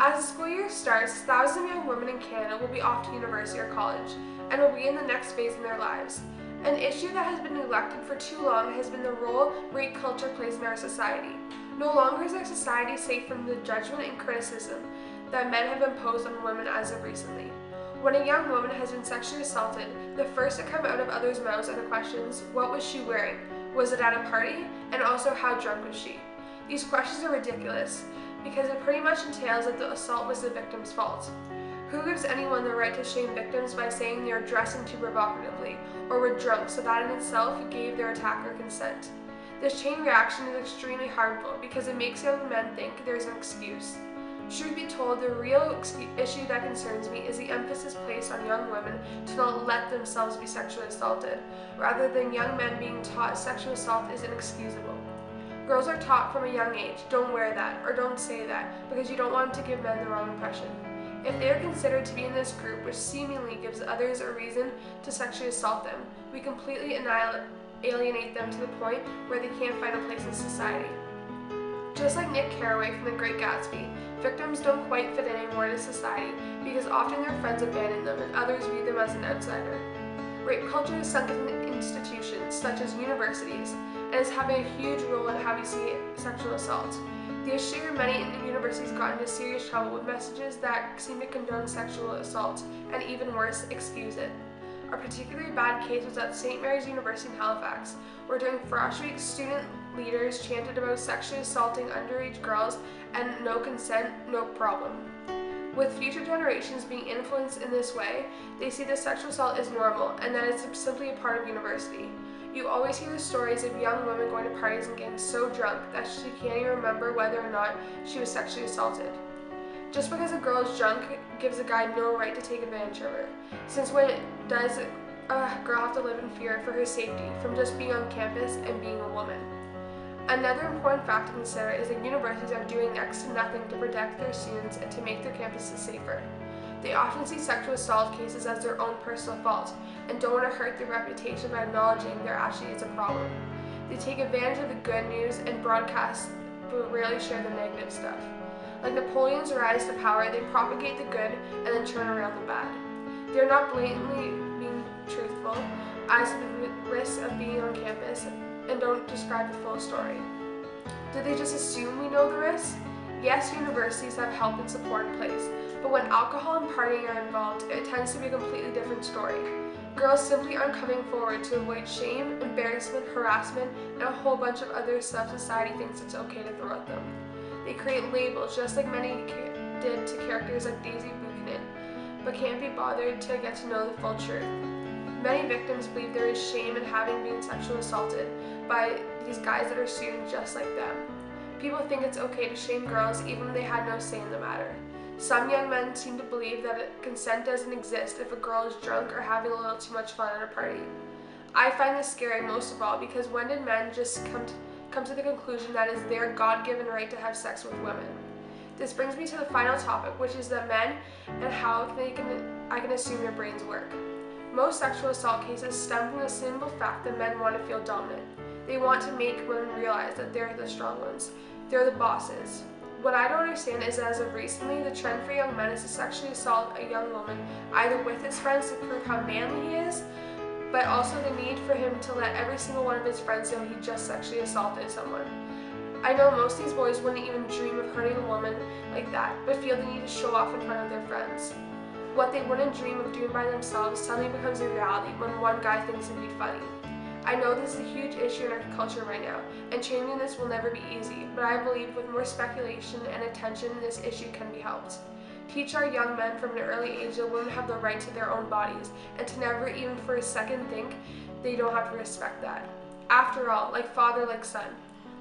As the school year starts, thousands of young women in Canada will be off to university or college and will be in the next phase in their lives. An issue that has been neglected for too long has been the role rape culture plays in our society. No longer is our society safe from the judgment and criticism that men have imposed on women as of recently. When a young woman has been sexually assaulted, the first to come out of others' mouths are the questions, what was she wearing? Was it at a party? And also, how drunk was she? These questions are ridiculous, because it pretty much entails that the assault was the victim's fault. Who gives anyone the right to shame victims by saying they are dressing too provocatively, or were drunk, so that in itself gave their attacker consent? This chain reaction is extremely harmful because it makes young men think there is an excuse. Truth be told, the real issue that concerns me is the emphasis placed on young women to not let themselves be sexually assaulted, rather than young men being taught sexual assault is inexcusable. Girls are taught from a young age, don't wear that, or don't say that, because you don't want to give men the wrong impression. If they are considered to be in this group, which seemingly gives others a reason to sexually assault them, we completely alienate them to the point where they can't find a place in society. Just like Nick Carraway from The Great Gatsby, victims don't quite fit in anymore to society because often their friends abandon them and others view them as an outsider. Rape culture is sunk in institutions such as universities and is having a huge role in how we see sexual assault. This year, many universities got into serious trouble with messages that seem to condone sexual assault and, even worse, excuse it. A particularly bad case was at St. Mary's University in Halifax, where during Frosh Week, student leaders chanted about sexually assaulting underage girls and no consent, no problem. With future generations being influenced in this way, they see that sexual assault is normal and that it's simply a part of university. You always hear the stories of young women going to parties and getting so drunk that she can't even remember whether or not she was sexually assaulted. Just because a girl is drunk gives a guy no right to take advantage of her, since when does a girl have to live in fear for her safety from just being on campus and being a woman? Another important fact to consider is that universities are doing next to nothing to protect their students and to make their campuses safer. They often see sexual assault cases as their own personal fault and don't want to hurt their reputation by acknowledging there actually is a problem. They take advantage of the good news and broadcast, but rarely share the negative stuff. Like Napoleon's rise to power, they propagate the good and then turn around the bad. They're not blatantly being truthful as to the risks of being on campus and don't describe the full story. Do they just assume we know the risks? Yes, universities have help and support in place, but when alcohol and partying are involved, it tends to be a completely different story. Girls simply aren't coming forward to avoid shame, embarrassment, harassment, and a whole bunch of other stuff society thinks it's okay to throw at them. They create labels just like many did to characters like Daisy Buchanan, but can't be bothered to get to know the full truth. Many victims believe there is shame in having been sexually assaulted by these guys that are students just like them. People think it's okay to shame girls even when they had no say in the matter. Some young men seem to believe that consent doesn't exist if a girl is drunk or having a little too much fun at a party. I find this scary most of all because when did men just come to the conclusion that it is their God-given right to have sex with women? This brings me to the final topic, which is that men and how I can assume their brains work. Most sexual assault cases stem from the simple fact that men want to feel dominant. They want to make women realize that they're the strong ones. They're the bosses. What I don't understand is that as of recently, the trend for young men is to sexually assault a young woman, either with his friends to prove how manly he is, but also the need for him to let every single one of his friends know he just sexually assaulted someone. I know most of these boys wouldn't even dream of hurting a woman like that, but feel the need to show off in front of their friends. What they wouldn't dream of doing by themselves suddenly becomes a reality when one guy thinks it'd be funny. I know this is a huge issue in our culture right now, and changing this will never be easy, but I believe with more speculation and attention, this issue can be helped. Teach our young men from an early age that women have the right to their own bodies, and to never even for a second think they don't have to respect that. After all, like father, like son.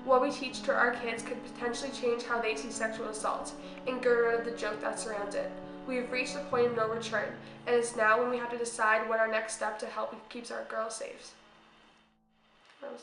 What we teach to our kids could potentially change how they see sexual assault, and get rid of the joke that surrounds it. We have reached the point of no return, and it's now when we have to decide what our next step to help keeps our girls safe. That was